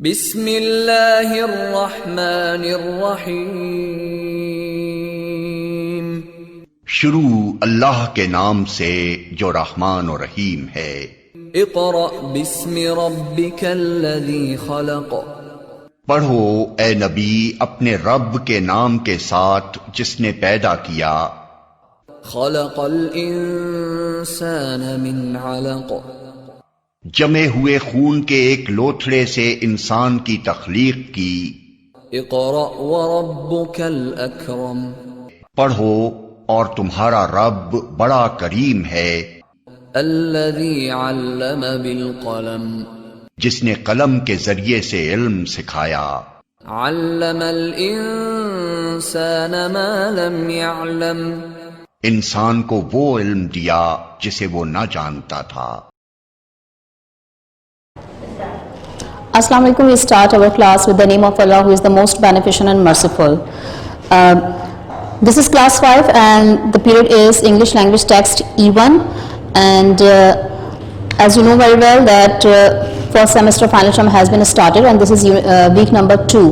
बिस्मिल्लाहिर्रहमानिर्रहीम। शुरू अल्लाह के नाम से जो रहमान और रहीम है। इक़रा बिस्मि रब्बिकल्लज़ी खलक़। पढ़ो ए नबी अपने रब के नाम के साथ जिसने पैदा किया। खलक़ल इंसान मिन अलक़। जमे हुए खून के एक लोथड़े से इंसान की तख्लीक की। इक़रा व रब्बुकल अकरम। पढ़ो और तुम्हारा रब बड़ा करीम है। अल्लज़ी अल्लम बिल क़लम। जिसने कलम के जरिए से इल्म सिखाया। अल्लमल इंसान मा लम यअलम। इंसान को वो इल्म दिया जिसे वो न जानता था। Assalamu alaikum. We start our class with the name of Allah, who is the most beneficent and merciful. This is class 5 and the period is English language text E1, and as you know very well that first semester final term has been started and this is week number 2.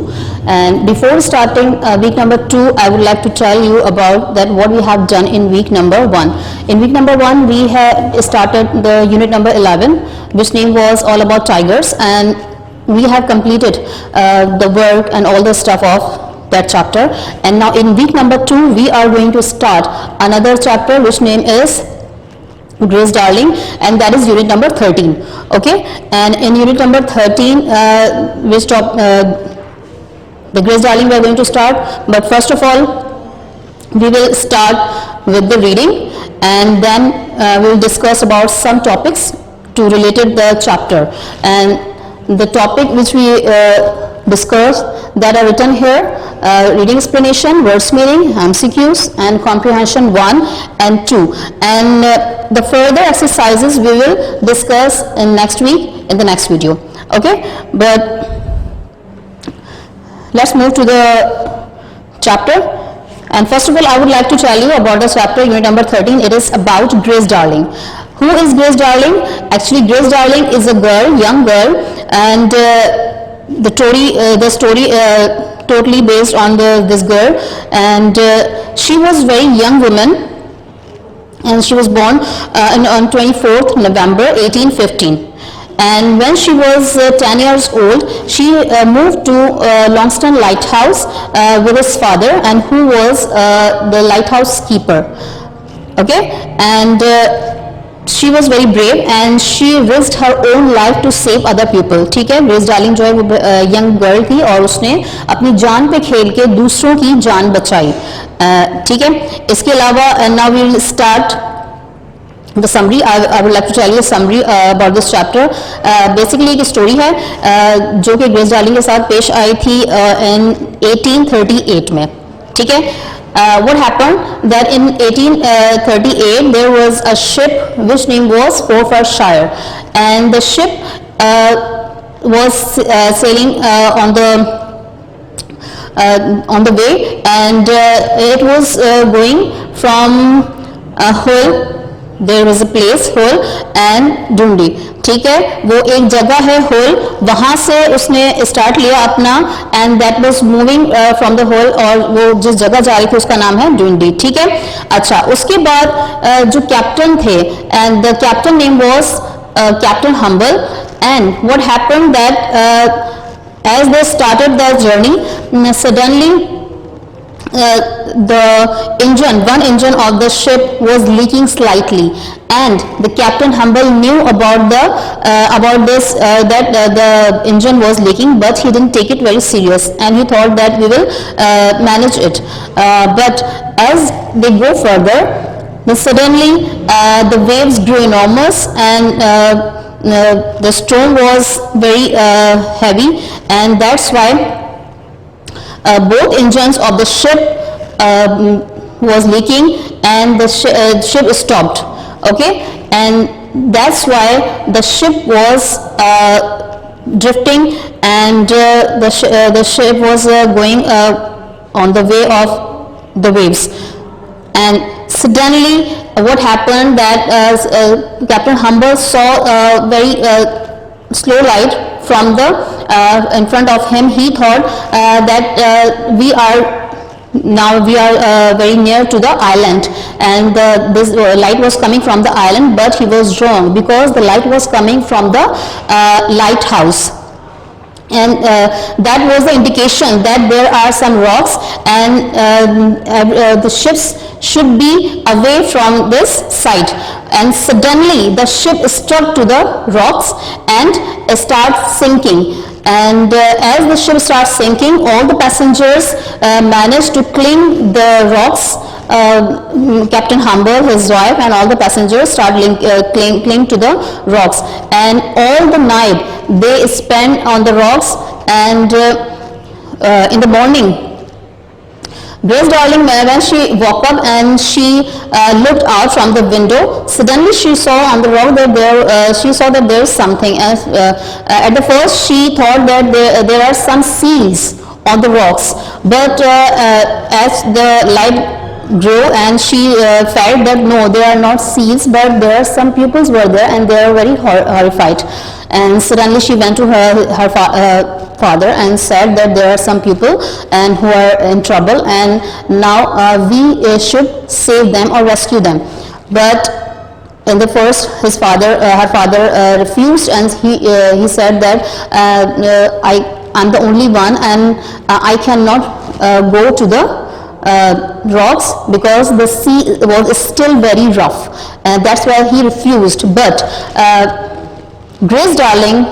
And before starting week number 2, I would like to tell you about that what we have done in week number 1. In week number 1 we have started the unit number 11, which name was all about tigers, and we have completed the work and all the stuff of that chapter. And now in week number 2 we are going to start another chapter which name is Grace Darling, and that is unit number 13. Okay, and in unit number 13 we stop the Grace Darling we are going to start, but first of all we will start with the reading, and then we will discuss about some topics to related the chapter. And the topic which we discussed that are written here: reading explanation, words meaning, MCQs, and comprehension 1 and 2. And the further exercises we will discuss in next week in the next video. Okay, but let's move to the chapter. And first of all, I would like to tell you about the chapter unit number 13. It is about Grace Darling. Who is Grace Darling? Actually, Grace Darling is a girl, young girl, and the story totally based on this girl, and she was very young woman, and she was born on 24th November 1815. And when she was 10 years old, she moved to Longstone Lighthouse with his father, and who was the lighthouse keeper. Okay, and she was very brave and she risked her own life to save other people. ठीक है, grace darling जो है वो young girl थी और उसने अपनी जान पे खेल के दूसरों की जान बचाई. ठीक है, इसके अलावा now we will start the summary. I would like to tell you a summary about this chapter. Basically एक स्टोरी है जो कि ग्रेस डार्लिंग के साथ पेश आई थी in 1838 में. ठीक है, what happened that in 1838 there was a ship which name was Forfarshire, and the ship was sailing on the way, and it was going from Hull. There was a place Hull and Dundee. ठीक है, वो एक जगह है हुल, वहाँ से उसने start लिया अपना, and that was moving from the hull, और वो जिस जगह जा रही थी उसका नाम है डुंडी. ठीक है, अच्छा, उसके बाद जो कैप्टन थे, and the captain name was Captain Humble. And what happened that as they started the journey, suddenly one engine of the ship was leaking slightly, and the Captain Humble knew about the engine was leaking, but he didn't take it very serious, and he thought that we will manage it. But as they go further, then suddenly the waves grew enormous, and the storm was very heavy, and that's why both engines of the ship was leaking, and the ship stopped. Okay, and that's why the ship was drifting, and the ship was going on the way of the waves. And suddenly what happened that Captain Humble saw a very slow light from the in front of him. He thought that we are very near to the island, and this light was coming from the island, but he was wrong, because the light was coming from the lighthouse. And that was the indication that there are some rocks, and the ships should be away from this site. And suddenly the ship struck to the rocks and started sinking. And as the ship starts sinking, all the passengers managed to cling the rocks. Captain Humble, his wife, and all the passengers cling to the rocks. And all the night they spent on the rocks. And in the morning, Grace Darling, when she woke up and she looked out from the window, suddenly she saw on the rock that there is something. And at the first she thought that there are some seals on the rocks, but as the light grew and she felt that no, there are not seals, but there are some pupils were there, and they are very horrified. And suddenly she went to her father and said that there are some people and who are in trouble, and now we should save them or rescue them. But in the first, her father refused, and he said that I'm the only one, and I cannot go to the rocks because the sea was still very rough, and that's why he refused. But Grace Darling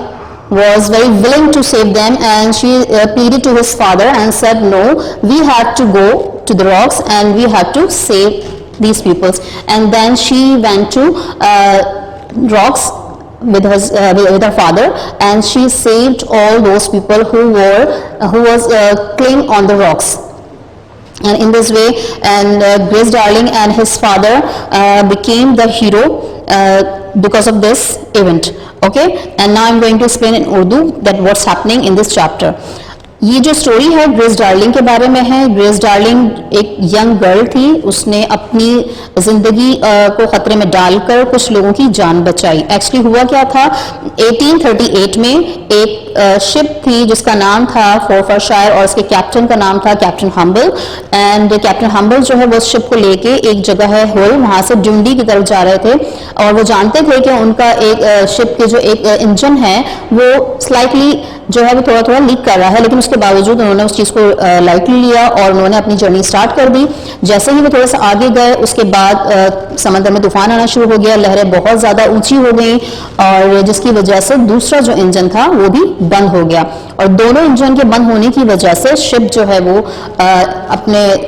was very willing to save them, and she pleaded to his father and said, no, we have to go to the rocks and we have to save these people. And then she went to rocks with her father, and she saved all those people who was clinging on the rocks. And in this way, and Grace Darling and his father became the hero because of this event. Okay, and now I'm going to explain in Urdu that what's happening in this chapter. ये जो story है grace darling के बारे में है। Grace darling एक young girl थी, उसने अपनी ज़िंदगी को ख़तरे में डालकर कुछ लोगों की जान बचाई। एक्चुअली हुआ क्या था, 1838 में एक शिप थी जिसका नाम था फोर्फरशायर, और उसके कैप्टन का नाम था captain Humble. And captain humble जो है वो शिप को लेके एक जगह है हुल, वहाँ से डुंडी की तरफ जा रहे थे, और वो जानते थे कि उनका एक शिप के जो एक इंजन है वो स्लाइटली जो है वो थोड़ा थोड़ा लीक कर रहा है, लेकिन उसके बावजूद उन्होंने उस चीज़ को लाइटली लिया और उन्होंने अपनी जर्नी स्टार्ट कर दी। जैसे ही वो थोड़ा सा आगे गए, उसके बाद समंदर में तूफान आना शुरू हो गया, लहरें बहुत ज़्यादा ऊंची हो गई, और जिसकी वजह से दूसरा जो इंजन था वो भी बंद हो गया। और दोनों इंजन के बंद होने की वजह से शिप जो है वो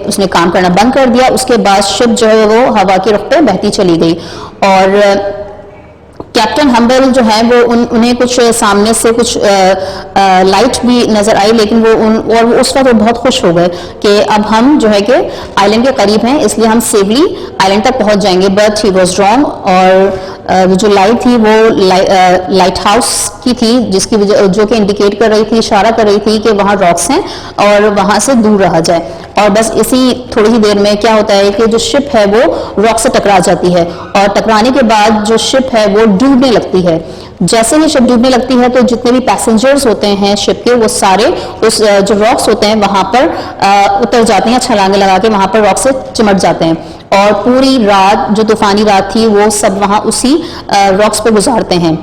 उसने काम करना बंद कर दिया। उसके बाद शिप जो है वो हवा की रुख पे बहती चली गई, और कैप्टन हम्बल जो है वो उन्हें कुछ सामने से कुछ लाइट भी नजर आई, लेकिन वो उस वक्त बहुत खुश हो गए कि अब हम जो है कि आइलैंड के करीब हैं, इसलिए हम सेफली आइलैंड तक पहुंच जाएंगे। बट ही वाज रॉन्ग, और जो लाइट थी वो लाइट हाउस की थी, जिसकी वजह जो कि इंडिकेट कर रही थी, इशारा कर रही थी कि वहाँ रॉक्स हैं और वहाँ से दूर रहा जाए। और बस इसी थोड़ी ही देर में क्या होता है कि जो शिप है वो रॉक से टकरा जाती है, और टकराने के बाद जो शिप है वो डूबने लगती है। जैसे ही शिप डूबने लगती है तो जितने भी पैसेंजर्स होते हैं शिप के, वो सारे उस जो रॉक्स होते हैं वहाँ पर उतर जाते हैं, छलांगे लगा के वहाँ पर रॉक से चिमट जाते हैं, और पूरी रात जो तूफानी रात थी वो सब वहाँ उसी रॉक्स पर गुजारते हैं।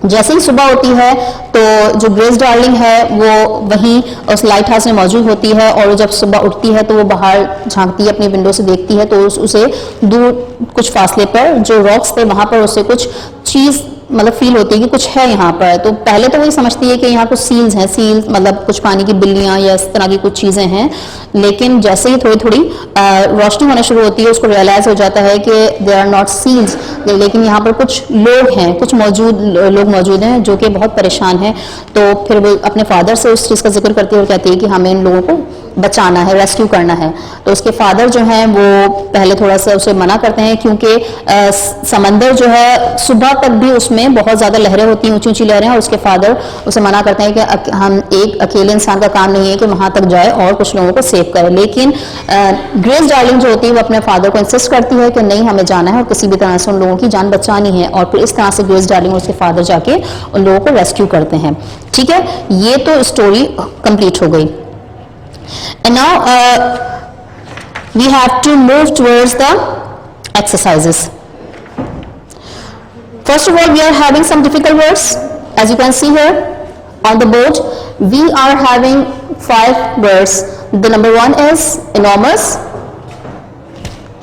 जैसे ही सुबह होती है तो जो ग्रेस डार्लिंग है वो वहीं उस लाइट हाउस में मौजूद होती है, और जब सुबह उठती है तो वो बाहर झांकती है, अपनी विंडो से देखती है, तो उसे दूर कुछ फासले पर जो रॉक्स थे वहाँ पर उसे कुछ चीज़ मतलब फील होती है कि कुछ है यहाँ पर। तो पहले तो वही समझती है कि यहाँ कुछ सील्स हैं, सील्स मतलब कुछ पानी की बिल्लियाँ या इस तरह की कुछ चीज़ें हैं, लेकिन जैसे ही थोड़ी थोड़ी रोशनी होना शुरू होती है उसको रियलाइज़ हो जाता है कि दे आर नॉट सील्स, लेकिन यहाँ पर कुछ लोग हैं, कुछ लोग मौजूद हैं जो कि बहुत परेशान हैं। तो फिर वो अपने फादर से उस चीज़ का जिक्र करती है और कहती है कि हमें इन लोगों को बचाना है, रेस्क्यू करना है। तो उसके फादर जो हैं वो पहले थोड़ा सा उसे मना करते हैं, क्योंकि समंदर जो है सुबह तक भी उसमें बहुत ज़्यादा लहरें होती हैं, ऊंची ऊंची लहरें, और उसके फादर उसे मना करते हैं कि हम एक अकेले इंसान का काम नहीं है कि वहाँ तक जाए और कुछ लोगों को सेव करे। लेकिन ग्रेस डार्लिंग जो होती है वो अपने फादर को इंसिस्ट करती है कि नहीं, हमें जाना है और किसी भी तरह से उन लोगों की जान बचानी है, और फिर इस तरह से ग्रेस डार्लिंग और उसके फादर जाके उन लोगों को रेस्क्यू करते हैं। ठीक है, ये तो स्टोरी कंप्लीट हो गई। And now we have to move towards the exercises. First of all, we are having some difficult words. As you can see here on the board, we are having 5 words. The number 1 is enormous,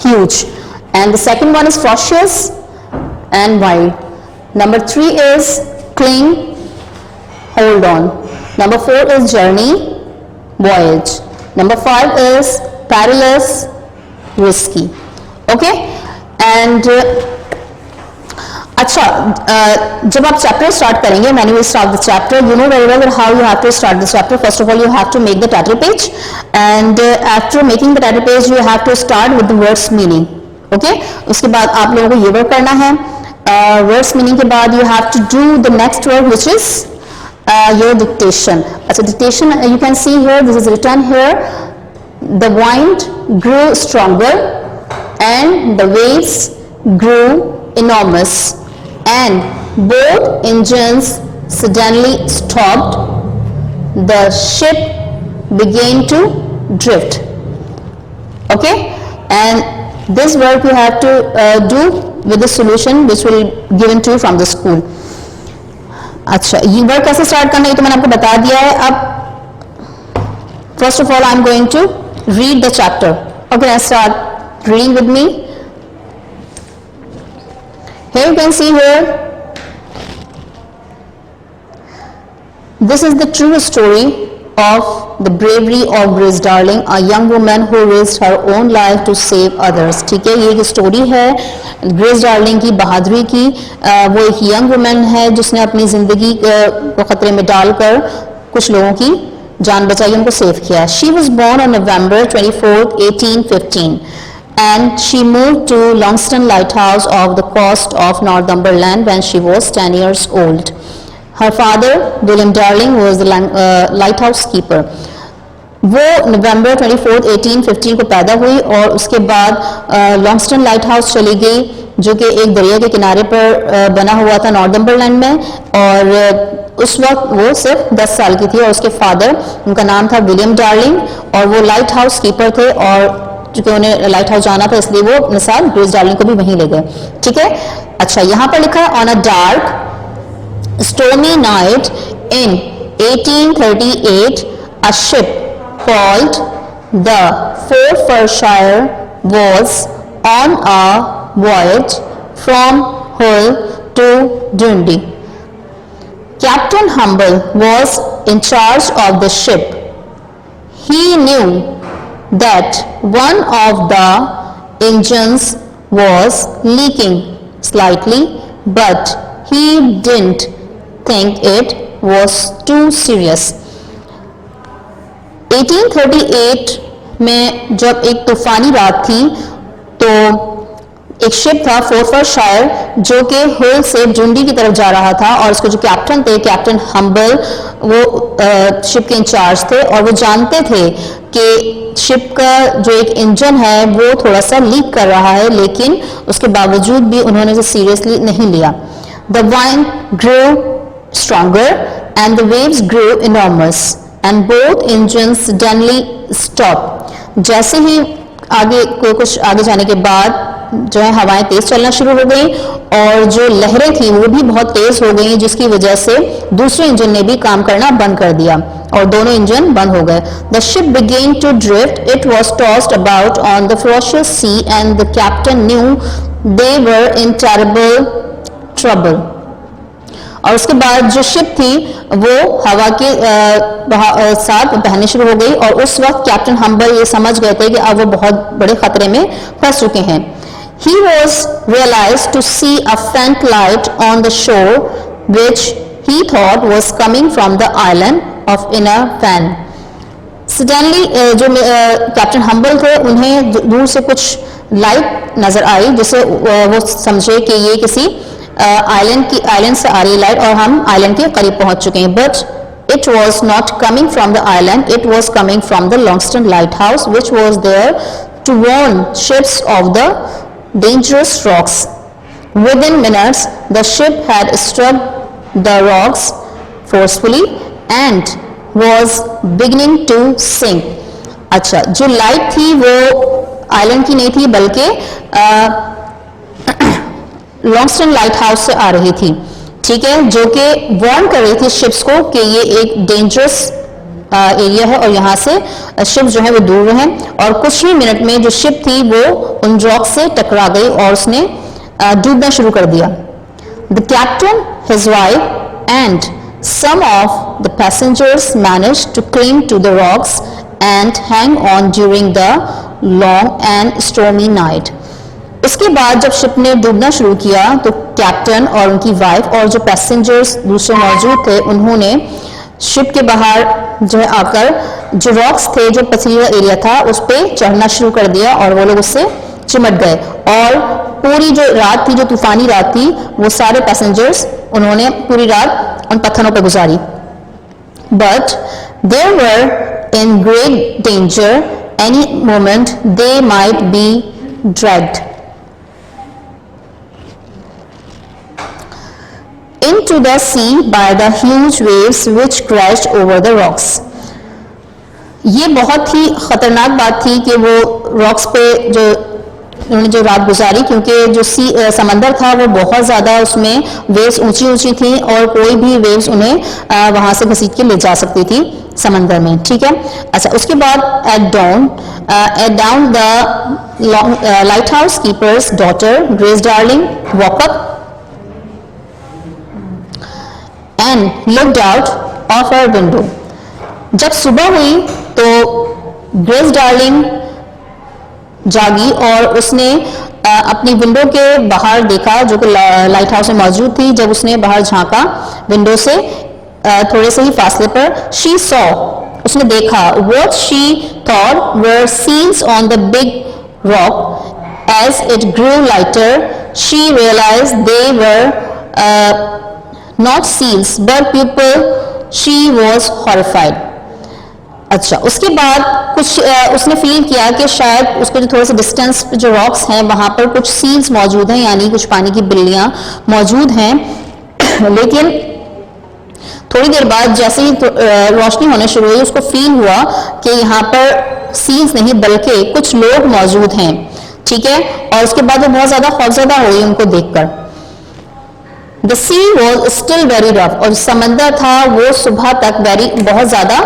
huge, and the second one is ferocious and wild. Number 3 is cling, hold on. Number 4 is journey, voyage. Number 5 is perilous, risky. Okay, and अच्छा, जब आप chapter start करेंगे, when you will start the chapter, you know very well how you have to start the chapter. First of all, you have to make the title page, and after making the title page, you have to start with the words meaning. Okay, उसके बाद आप लोगों को ये work करना है। Words meaning के बाद you have to do the next word, which is your dictation. अच्छा, dictation you can see here, this is written here, the wind grew stronger and the waves grew enormous and both engines suddenly stopped, the ship began to drift. Okay, and this work you have to do with the solution which will given to you from the school. अच्छा, ये work कैसे start करना है तो मैंने आपको बता दिया है। अब first of all I am going to read the chapter. Okay, start reading with me. Here you can see here, this is the true story of the bravery of Grace Darling, a young woman who risked her own life to save others. ठीक है, ये एक story है grace darling की बहादुरी की। वो एक यंग वुमेन है जिसने अपनी जिंदगी को खतरे में डालकर कुछ लोगों की जान बचाई, उनको सेव किया। She was born on November 24th, 1815. And she moved to Longston Lighthouse off the coast of Northumberland when she was 10 years old. Her father, William Darling, was the lighthouse keeper. वो नवंबर 24, 1815 को पैदा हुई और उसके बाद लॉन्गस्टन light house चली गई, जो कि एक दरिया के किनारे पर बना हुआ था नॉर्थम्बरलैंड में, और उस वक्त वो सिर्फ 10 साल की थी। और उसके फादर, उनका नाम था विलियम डार्लिंग, और वो लाइट हाउस कीपर थे, और चूंकि उन्हें लाइट हाउस जाना था इसलिए वो अपने साथ ग्रेस डार्लिंग को भी वहीं ले गए। ठीक है, अच्छा, यहाँ पर लिखा है on a dark stormy night इन 1838 a ship called the Forfarshire was on a voyage from Hull to Dundee. Captain Humble was in charge of the ship. He knew that one of the engines was leaking slightly, but he didn't think it was too serious. 1838 में जब एक तूफानी रात थी तो एक ship था फोर्फरशायर जो कि हुल से जुंडी की तरफ जा रहा था, और उसके जो कैप्टन थे, कैप्टन हम्बल, वो शिप के इंचार्ज थे, और वो जानते थे कि शिप का जो एक इंजन है वो थोड़ा सा लीक कर रहा है, लेकिन उसके बावजूद भी उन्होंने इसे सीरियसली नहीं लिया। The wind grew stronger and the waves grew enormous and both engines suddenly stopped. जैसे ही कुछ आगे जाने के बाद जो है हवाएं तेज चलना शुरू हो गई और जो लहरें थी वो भी बहुत तेज हो गई, जिसकी वजह से दूसरे इंजन ने भी काम करना बंद कर दिया और दोनों इंजन बंद हो गए। The ship began to drift. It was tossed about on the ferocious sea and the captain knew they were in terrible trouble. और उसके बाद जो शिप थी वो हवा के साथ बहने शुरू हो गई, और उस वक्त कैप्टन हम्बल ये समझ गए थे कि अब वो बहुत बड़े खतरे में फंस चुके हैं। He was realized to see a faint light on the shore which he thought was coming from the island of Inner Van. Suddenly जो कैप्टन हम्बल थे उन्हें दूर से कुछ लाइट नजर आई, जिससे वो समझे कि ये किसी आइलैंड से आ रही लाइट और हम आइलैंड के करीब पहुंच चुके हैं. But it was not coming from the island, it was coming from the Longstone lighthouse which was there to warn ships of the dangerous rocks. Within minutes, the ship had struck the rocks forcefully and was beginning to sink. अच्छा, जो light थी वो island की नहीं थी बल्कि लॉन्गस्टन light house से आ रही थी, ठीक है, जो कि वार्न कर रही थी शिप्स को कि ये एक डेंजरस एरिया है और यहाँ से शिप जो है वो दूर रहें. और कुछ ही मिनट में जो शिप थी वो उन रॉक से टकरा गई और उसने डूबना शुरू कर दिया. The captain, his wife and some of the passengers managed to cling to the rocks and hang on during the long and stormy night. इसके बाद जब शिप ने डूबना शुरू किया तो कैप्टन और उनकी वाइफ और जो पैसेंजर्स दूसरे मौजूद थे उन्होंने शिप के बाहर जो है आकर जो रॉक्स थे, जो पथरीला एरिया था, उस पर चढ़ना शुरू कर दिया और वो लोग उससे चिमट गए. और पूरी जो रात थी, जो तूफानी रात थी, वो सारे पैसेंजर्स उन्होंने पूरी रात उन पत्थरों पर गुजारी. But they were in great danger, any moment they might be dragged into the sea by the huge waves which crashed over the rocks. ये बहुत ही खतरनाक बात थी कि वो रॉक्स पे जो उन्होंने जो रात गुजारी, क्योंकि जो समंदर था वो बहुत ज़्यादा, उसमें वेव्स ऊंची ऊंची थी और कोई भी वेव्स उन्हें वहाँ से घसीट के ले जा सकती थी समंदर में, ठीक है. अच्छा, उसके बाद at dawn the lighthouse keeper's daughter Grace Darling walk up and looked out of her window. जब सुबह हुई तो ग्रेस डार्लिंग जागी और उसने अपनी विंडो के बाहर देखा, जो कि लाइट हाउस में मौजूद थी. जब उसने बाहर झांका विंडो से थोड़े से ही फासले पर, she saw, उसने देखा, what she thought were seals on the big rock. As it grew lighter, she realized they were not seals but people. She was horrified. अच्छा, उसके बाद कुछ उसने फील किया कि शायद उसके जो थोड़े से डिस्टेंस पे जो रॉक्स हैं वहां पर कुछ सील्स मौजूद हैं, यानी कुछ पानी की बिल्लियां मौजूद हैं. लेकिन थोड़ी देर बाद जैसे ही रोशनी होने शुरू हुई उसको फील हुआ कि यहाँ पर सील्स नहीं बल्कि कुछ लोग मौजूद हैं, ठीक है. और उसके बाद वो बहुत ज्यादा खौफजदा हो गई उनको देखकर. The sea was still very rough, और समंदर था वो सुबह तक बहुत ज्यादा,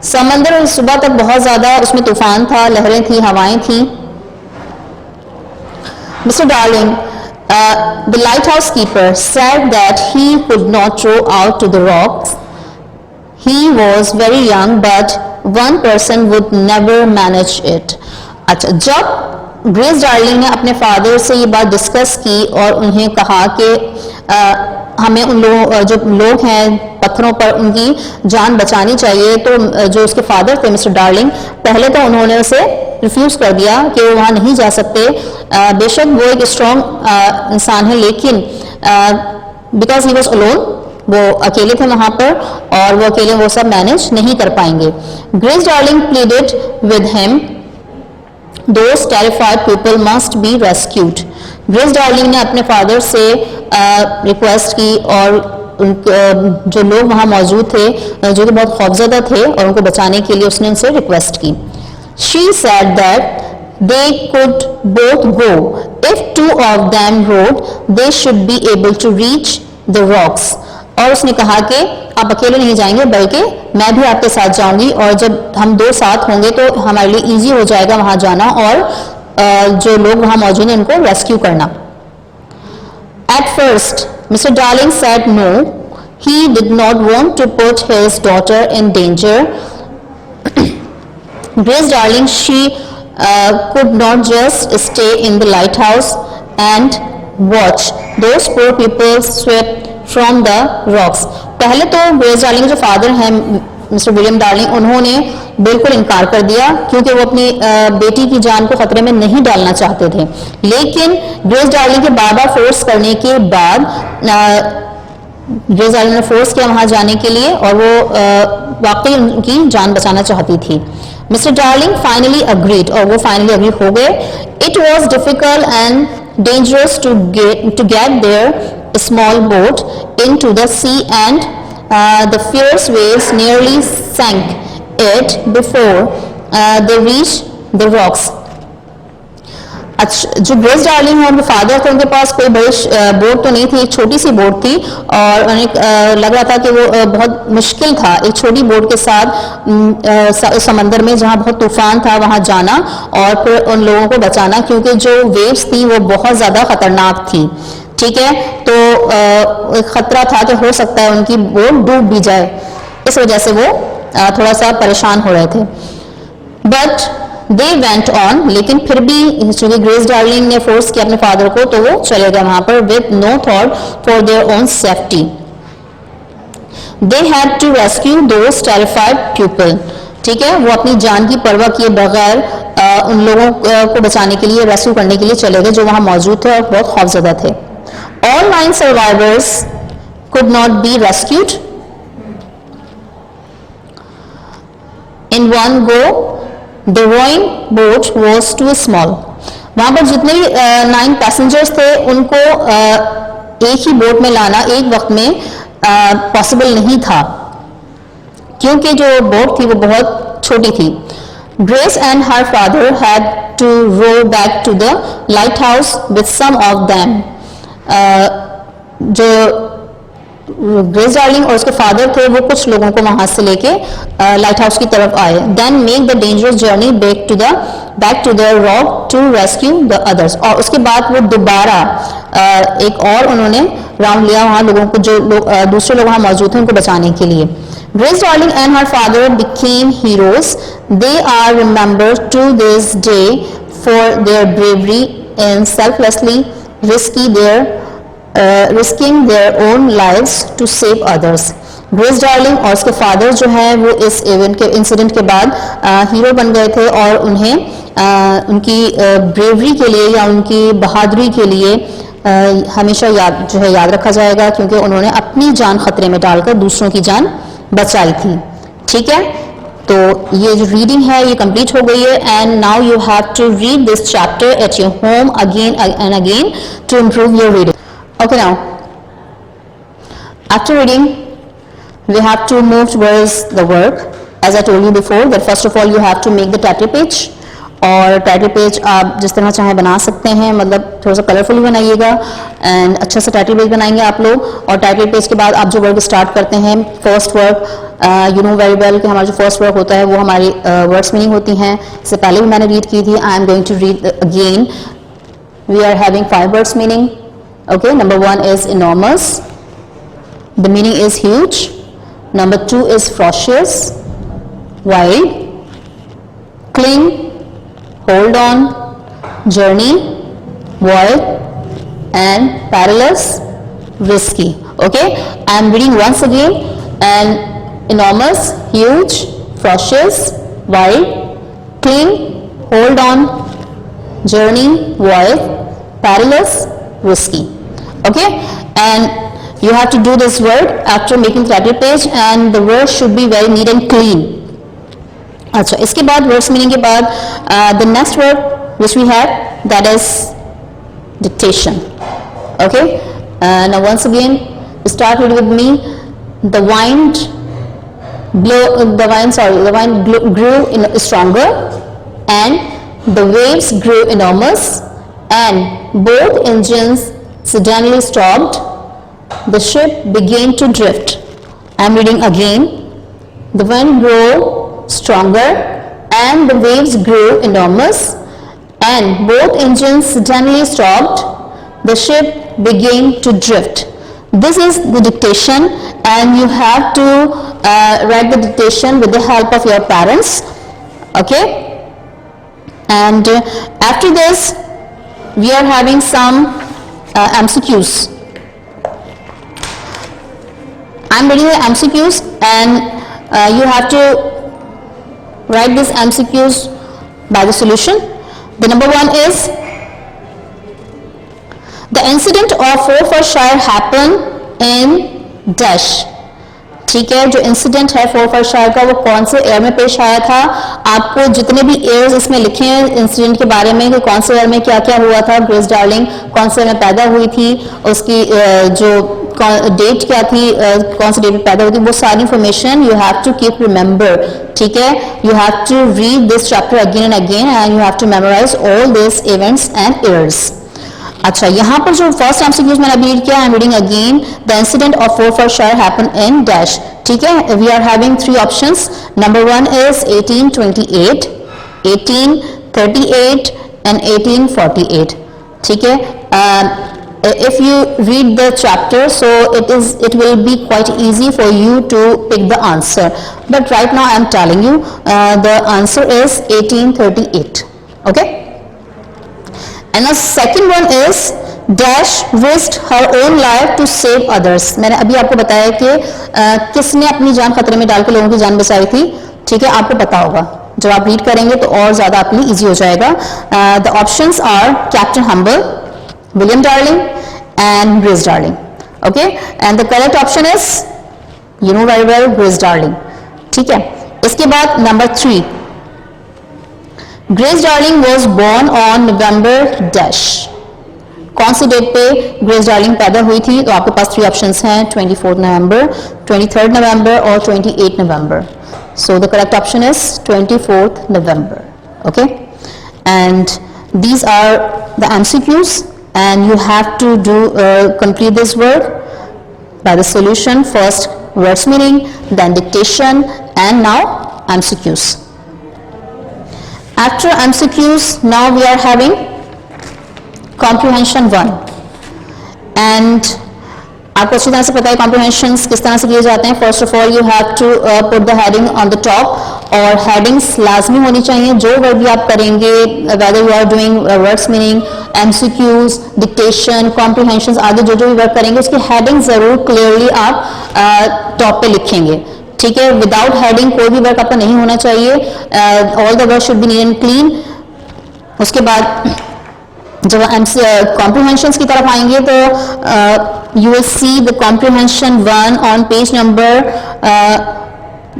समंदर सुबह तक बहुत ज्यादा उसमें तूफान था, लहरें थी, हवाएं थी. Mr. Darling, the lighthouse keeper said that he could not row out to the rocks. He was very young, but one person would never manage it. अच्छा, जब ग्रेस डार्लिंग ने अपने फादर से ये बात डिस्कस की और उन्हें कहा कि हमें उन लोगों जो लोग हैं पत्थरों पर उनकी जान बचानी चाहिए, तो जो उसके फादर थे मिस्टर डार्लिंग, पहले तो उन्होंने उसे रिफ्यूज़ कर दिया कि वो वहाँ नहीं जा सकते. बेशक वो एक स्ट्रॉन्ग इंसान है, लेकिन बिकॉज ही वॉज अलोन, वो अकेले थे वहाँ पर और वो अकेले वो सब मैनेज नहीं कर पाएंगे. Grace darling pleaded with him, Those terrified people must be rescued. Grace darling ने अपने फादर से रिक्वेस्ट की और जो लोग वहाँ मौजूद थे जो कि बहुत खौफजदा थे और उनको बचाने के लिए उसने उनसे रिक्वेस्ट की. She said that they could both go. If two of them rowed, they should be able to reach the rocks. और उसने कहा कि आप अकेले नहीं जाएंगे बल्कि मैं भी आपके साथ जाऊंगी, और जब हम दो साथ होंगे तो हमारे लिए इजी हो जाएगा वहां जाना और जो लोग वहां मौजूद हैं उनको रेस्क्यू करना. At first, Mr. Darling said no. He did not want to put his daughter in danger. Grace Darling, she could not just stay in the lighthouse and watch those poor people swept from the rocks. पहले तो grace darling के जो father हैं mister William darling, उन्होंने बिल्कुल इनकार कर दिया क्योंकि वो अपनी बेटी की जान को खतरे में नहीं डालना चाहते थे। लेकिन ग्रेस डार्लिंग के बार बार फोर्स करने के बाद ग्रेस डार्लिंग ने फोर्स किया वहां जाने के लिए, और वो वाकई उनकी जान बचाना चाहती थी। मिस्टर डार्लिंग फाइनली अग्रीड, और वो फाइनली अग्री हो गए। It was difficult and dangerous to get their small boat into the sea, and the fierce waves nearly sank it before they reached the rocks. अच्छा, जो Grace darling है उनके father थे, उनके पास कोई बड़ी बोट तो नहीं थी, एक छोटी सी बोट थी, और उन्हें लग रहा था कि वो बहुत मुश्किल था एक छोटी बोट के साथ समंदर में जहां बहुत तूफान था वहां जाना और फिर उन लोगों को बचाना, क्योंकि जो वेव्स थी वो बहुत ज्यादा खतरनाक थी। ठीक है, तो एक खतरा था कि हो सकता है उनकी बोट डूब भी जाए, इस वजह से वो थोड़ा सा परेशान हो रहे थे। बट दे वेंट ऑन, लेकिन फिर भी चूंकि ग्रेस डार्लिंग ने फोर्स किया अपने फादर को, तो वो चले गए वहां पर with no thought for their own safety. They had to rescue those terrified people. ठीक है, वो अपनी जान की परवाह किए बगैर उन लोगों को बचाने के लिए, रेस्क्यू करने के लिए चले गए जो वहां मौजूद थे और बहुत खौफजदा थे। All 9 survivors could not be rescued in one go, the rowing boat was too small. वहां पर जितने भी 9 पैसेंजर्स थे उनको एक ही बोट में लाना एक वक्त में पॉसिबल नहीं था, क्योंकि जो बोट थी वो बहुत छोटी थी। Grace and her father had to row back to the lighthouse with some of them. जो ग्रेस डार्लिंग और उसके फादर थे वो कुछ लोगों को वहां से लेके लाइट हाउस की तरफ आए। Then make the dangerous journey back to the rock to rescue the others. और उसके बाद वो दोबारा एक और उन्होंने राउंड लिया वहां लोगों को, जो दूसरे लोग वहां मौजूद थे उनको बचाने के लिए। Grace Darling and her father became heroes. They are remembered to this day for their bravery and selflessly risking their own lives to save others. Grace Darling और उसके फादर जो है वो इस इंसिडेंट के बाद हीरो बन गए थे, और उन्हें उनकी ब्रेवरी के लिए या उनकी बहादुरी के लिए हमेशा याद रखा जाएगा, क्योंकि उन्होंने अपनी जान खतरे में डालकर दूसरों की जान बचाई थी। ठीक है, तो ये जो रीडिंग है ये कंप्लीट हो गई है, and now you have to read this chapter at your home again and again to improve your reading. Okay, now after reading we have to move towards the work. As I told you before that first of all you have to make the title page, और title page आप जिस तरह चाहें बना सकते हैं, मतलब थोड़ा सा कलरफुल बनाइएगा एंड अच्छा सा टाइटल पेज बनाएंगे आप लोग। और टाइटल पेज के बाद आप जो वर्क स्टार्ट करते हैं, first work you know very well कि हमारा जो फर्स्ट वर्क होता है वो हमारी वर्ड्स मीनिंग होती हैं। इससे पहले भी मैंने रीड की थी, I am going to read again. We are having 5 words meaning. Okay, number 1 is enormous, the meaning is huge. Number 2 is ferocious, wide, cling, hold on, journey, void, and perilous, risky. Okay, I am reading once again. And enormous, huge, ferocious, wide, cling, hold on, journey, void, perilous, risky. Okay, and you have to do this word after making the title page, and the word should be very neat and clean. अच्छा, इसके बाद words meaning के बाद the next word which we have, that is dictation. Okay, now once again start with me. The wind grew stronger, and the waves grew enormous, and both engines suddenly stopped. The ship began to drift. I am reading again. The wind grew stronger, and the waves grew enormous, and both engines suddenly stopped. The ship began to drift. This is the dictation, and you have to write the dictation with the help of your parents. Okay, and after this we are having some MCQs. I'm reading the MCQs and you have to write these MCQs by the solution. The number one is the incident of Forfarshire happened in dash. ठीक है, जो incident है फोरफायरशायर का वो कौन से year में पेश आया था. आपको जितने भी ईयर्स इसमें लिखे हैं इंसिडेंट के बारे में कि कौन से ईयर में क्या क्या हुआ था, ग्रेस डार्लिंग कौन से ईयर में पैदा हुई थी, उसकी जो डेट क्या थी, कौन सी डेट में पैदा हुई थी, वो सारी information you have to keep remember. ठीक है, you have to read this chapter again and again and you have to memorise all this events and years. अच्छा, यहाँ पर जो फर्स्ट एमसीक्यूज मैंने अभी रीड किया, I am reading again. The incident of Forfarshire happened in dash. ठीक है, we are having three options. Number one is 1828, 1838 and 1848. ठीक है, if you read the chapter, so it will be quite easy for you to pick the answer, but right now I am telling you the answer is 1838. Okay, and the second one is dash risked her own life to save others. मैंने अभी आपको बताया कि किसने अपनी जान खतरे में डाल के लोगों की जान बचाई थी. ठीक है, आपको पता होगा, जब आप रीड करेंगे तो और ज्यादा आपके लिए इजी हो जाएगा. The options are Captain Humble, William Darling and Grace Darling. Okay, and the correct option is, you know very well, Grace Darling. ठीक है, इसके बाद number 3, Grace Darling was born on November dash. कौन सी date पे grace darling पैदा हुई थी? तो आपके पास 3 ऑप्शंस हैं, 24 नवंबर, 23 नवंबर और 28 नवंबर. So the correct option is 24 November. Okay, and these are the MCQs. And you have to do complete this work by the solution. First words meaning, then dictation, and now MCQs. After MCQs, now we are having comprehension 1. And आपको अच्छी तरह से पता है comprehensions किस तरह से किए जाते हैं. First of all you have to put the heading on the top, और हेडिंग्स लाजमी होनी चाहिए. जो वर्ड भी आप करेंगे, whether you are doing words meaning, MCQs, dictation, comprehensions, आगे जो जो भी वर्क करेंगे उसकी हेडिंग जरूर क्लियरली आप टॉप पे लिखेंगे. ठीक है, विदाउट हेडिंग कोई भी वर्क आपका नहीं होना चाहिए. All the work should be NEET and clean. उसके बाद जब कॉम्प्रिहेंशंस की तरफ आएंगे तो you will see the comprehension 1 on page number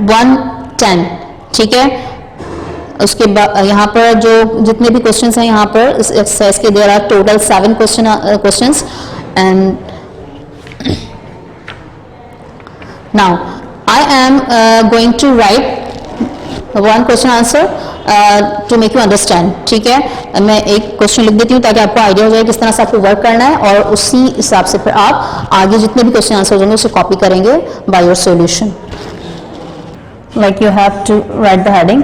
110. ठीक है, उसके बाद यहाँ पर जो जितने भी क्वेश्चंस हैं यहाँ पर इस एक्सरसाइज के there are total 7 questions. And now I am going to write one question answer to make you understand. ठीक है, मैं एक क्वेश्चन लिख देती हूँ ताकि आपको आइडिया हो जाए किस तरह से आपको वर्क करना है, और उसी हिसाब से फिर आप आगे जितने भी क्वेश्चन आंसर हो जाएंगे उसे कॉपी करेंगे by your solution. Like you have to write the heading.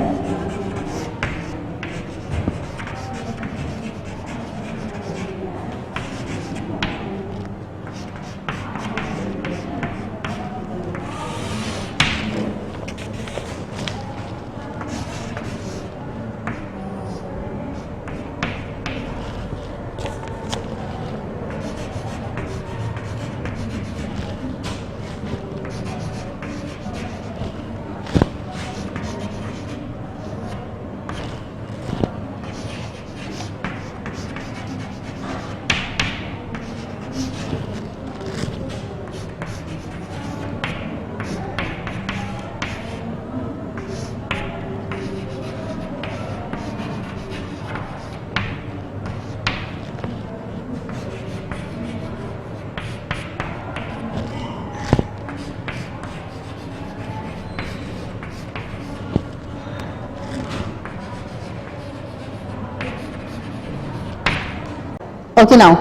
Okay, now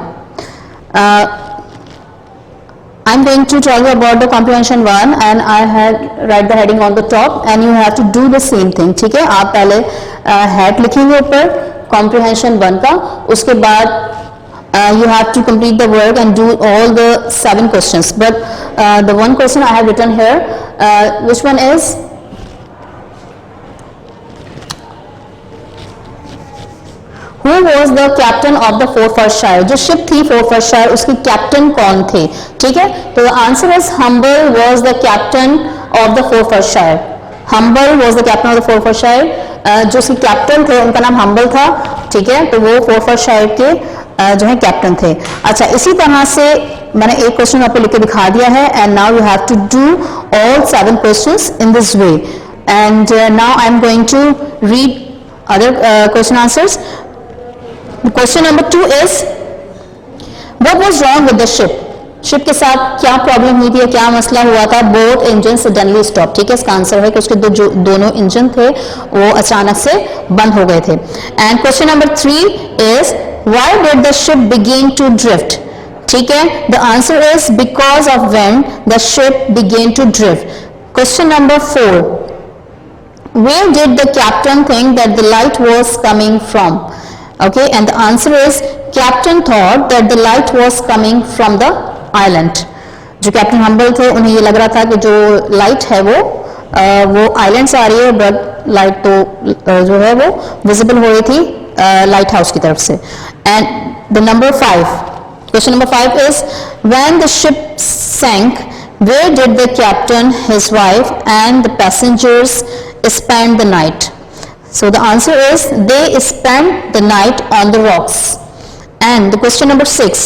I'm going to tell you about the comprehension 1 and I had write the heading on the top and you have to do the same thing. ठीक है, आप पहले head लिखेंगे ऊपर comprehension 1 का, उसके बाद you have to complete the work and do all the 7 questions. But the one question I have written here, which one is who was the captain of the Forfarshire, जो ship थी फोर्टफर्शायर उसके captain कौन थे, ठीक है। तो answer is Humble was the captain of the Forfarshire, Humble was the captain of the Forfarshire, जो उसके कैप्टन थे उनका नाम हम्बल था, ठीक है। तो वो फोर्टफर्शायर के जो है कैप्टन थे। अच्छा, इसी तरह से मैंने एक क्वेश्चन आपको लिख के दिखा दिया है, and now you have to do all 7 questions in this way, and now I am going to read other question answers. Question number 2 is what was wrong with the ship, ship के साथ क्या problem हुई थी या क्या मसला हुआ था। बोथ इंजन सडनली स्टॉप, ठीक है। इसका आंसर है कि उसके दोनों इंजन थे वो अचानक से बंद हो गए थे। And question number 3 is why did the ship begin to drift, ठीक है। The answer is because of wind the ship began to drift. Question number 4, where did the captain think that the light was coming from, okay, and the answer is captain thought that the light was coming from the island। जो captain humble थे उन्हें ये लग रहा था कि जो light है वो आइलैंड से आ रही है, बट लाइट तो जो है वो विजिबल हो रही थी लाइट हाउस की तरफ से। And the number 5, question number 5 is when the ship sank, where did the captain, his wife and the passengers spend the night? So the answer is they spent the night on the rocks. And the question number 6,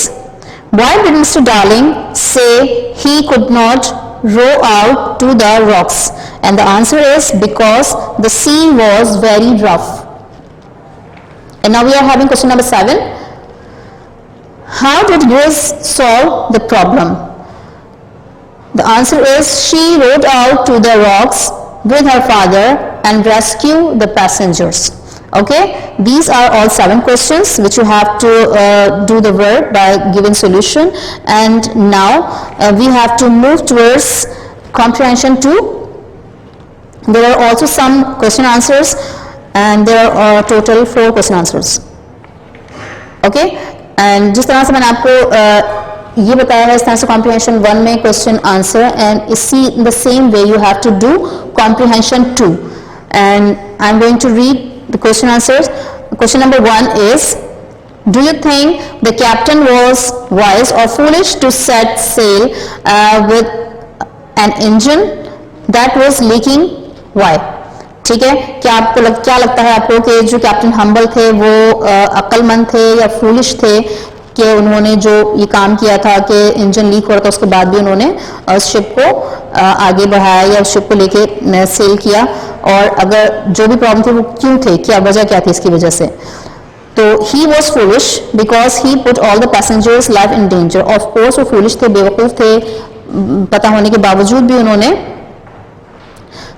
why did Mr. Darling say he could not row out to the rocks? And the answer is because the sea was very rough. And now we are having question number 7. How did Grace solve the problem? The answer is she rowed out to the rocks with her father and rescue the passengers. Okay, these are all 7 questions which you have to do the work by giving solution, and now we have to move towards comprehension 2. There are also some question answers and there are total 4 question answers. Okay, and जिस तरह से मैंने आपको ये बताया है, इस तरह से comprehension 1 में question answer, and इसी the same way you have to do comprehension 2. And I'm going to read the question answers. Question number 1 is, do you think the captain was wise or foolish to set sail with an engine that was leaking? Why? ठीक है, क्या लगता है आपको कि जो captain humble थे वो अक्लमंद थे या फूलिश थे कि उन्होंने जो ये काम किया था कि इंजन लीक हो रहा था उसके बाद भी उन्होंने उस शिप को आगे बढ़ाया या उस शिप को लेके सेल किया, और अगर जो भी प्रॉब्लम थी वो क्यों थे, क्या वजह क्या थी इसकी वजह से। तो he was foolish because he put all the passengers life in danger. Of course वो फूलिश थे, बेवकूफ थे, पता होने के बावजूद भी उन्होंने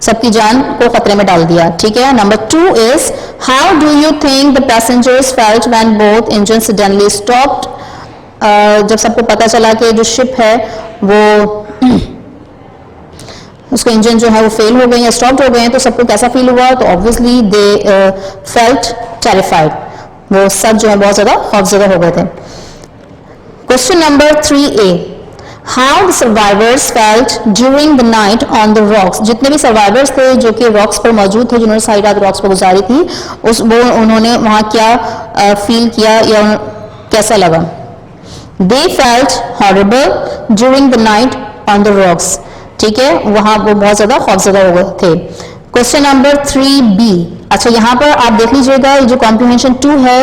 सबकी जान को खतरे में डाल दिया, ठीक है। Number 2 is how do you think the passengers felt when both engine suddenly stopped. जब सबको पता चला कि जो शिप है वो उसका इंजन जो है वो फेल हो गए या स्टॉप हो गए हैं, तो सबको कैसा फील हुआ, तो ऑब्वियसली दे फेल्ट टेरिफाइड, वो सब जो है बहुत ज्यादा खौफजदा हो गए थे। Question number 3A, how the survivors felt during the night on the rocks. जितने भी सर्वाइवर्स थे जो कि रॉक्स पर मौजूद थे, जिन्होंने सारी रात रॉक्स पर गुजारी थी, उन्होंने वहां क्या फील किया या कैसा लगा। They felt horrible during the night on the rocks, ठीक है, वहां वो बहुत ज्यादा खौफजदा हो गए थे। क्वेश्चन नंबर 3B, अच्छा यहाँ पर आप देख लीजिएगा, जो कॉम्प्रिहेंशन 2 है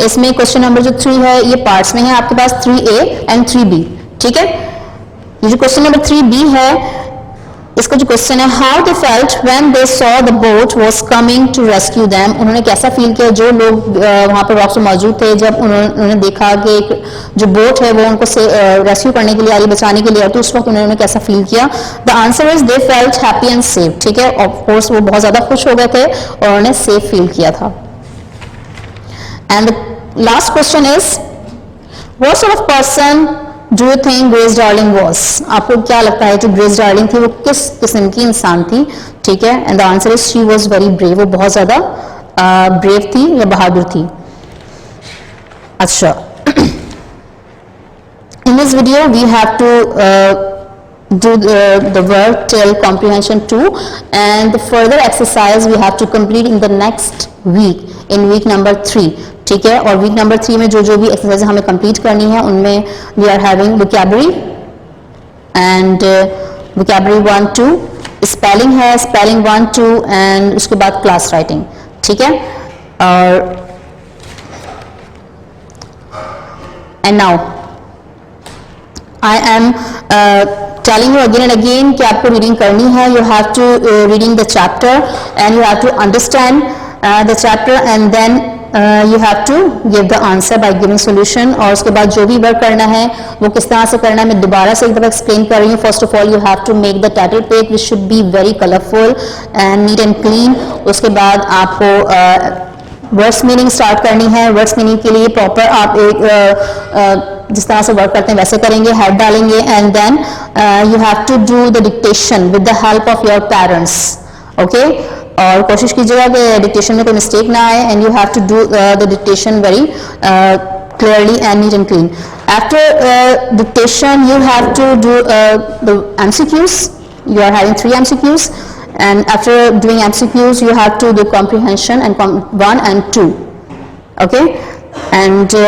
इसमें क्वेश्चन नंबर जो 3 है ये पार्ट्स में है, आपके पास 3A एंड 3B, ठीक है। ये जो क्वेश्चन नंबर 3B है, इसका जो क्वेश्चन है how they felt when they saw the boat was coming to rescue them. उन्होंने कैसा फील किया, जो लोग वहां पर रॉक्स में मौजूद थे, जब उन्होंने देखा कि एक जो बोट है वो उनको रेस्क्यू करने के लिए आ रही, बचाने के लिए आ रही, तो उस वक्त उन्होंने कैसा फील किया। The answer is they felt happy and safe, ठीक है। ऑफ कोर्स वो बहुत ज्यादा खुश हो गए थे और उन्होंने सेफ फील किया था। And the last question is what sort of person do you think grace darling was. आपको क्या लगता है जो ग्रेस डार्लिंग थी वो किस किस्म की इंसान थी, ठीक है। And the answer is she was very brave, वो बहुत ज्यादा ब्रेव थी या बहादुर थी। अच्छा, in this video we have to do the work till comprehension 2, and the further exercise we have to complete in the next week, in week number 3. ठीक है। और वीक नंबर 3 में जो जो भी एक्सरसाइज हमें कंप्लीट करनी है उनमें we are having vocabulary and vocabulary 1 2, spelling है स्पेलिंग 1 2 एंड उसके बाद क्लास राइटिंग, ठीक है। और and now I am telling you again and again कि आपको रीडिंग करनी है। You have to reading the chapter and you have to understand the chapter and then you have to give the answer by giving solution। और उसके बाद जो भी work करना है वो किस तरह से करना है मैं दोबारा से एक दफ़ा एक्सप्लेन कर रही हूँ। First of all you have to make the title page which should be very colourful and neat and clean. उसके बाद आपको वर्ड्स मीनिंग स्टार्ट करनी है। वर्ड्स मीनिंग के लिए प्रॉपर आप एक जिस तरह से वर्क करते हैं वैसे करेंगे, हेड डालेंगे and then you have to do the dictation with the help of your parents, okay. और कोशिश कीजिएगा कि डिक्टेशन में कोई मिस्टेक ना आए and you have to do the dictation very clearly and neat and clean. After dictation you have to do the MCQs. You are having 3 MCQs and after doing MCQs you have to do comprehension and 1 and 2, okay. And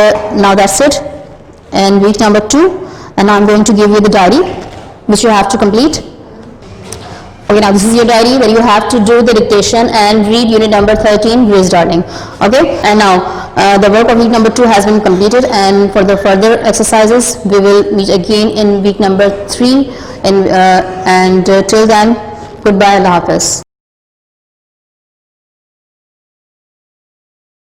now that's it. And week number 2 and now I'm going to give you the diary which you have to complete. Okay, now this is your diary where you have to do the dictation and read unit number 13, Grace Darling. Okay, and now the work of week number 2 has been completed, and for the further exercises we will meet again in week number 3. And till then, goodbye, Allah Hafiz.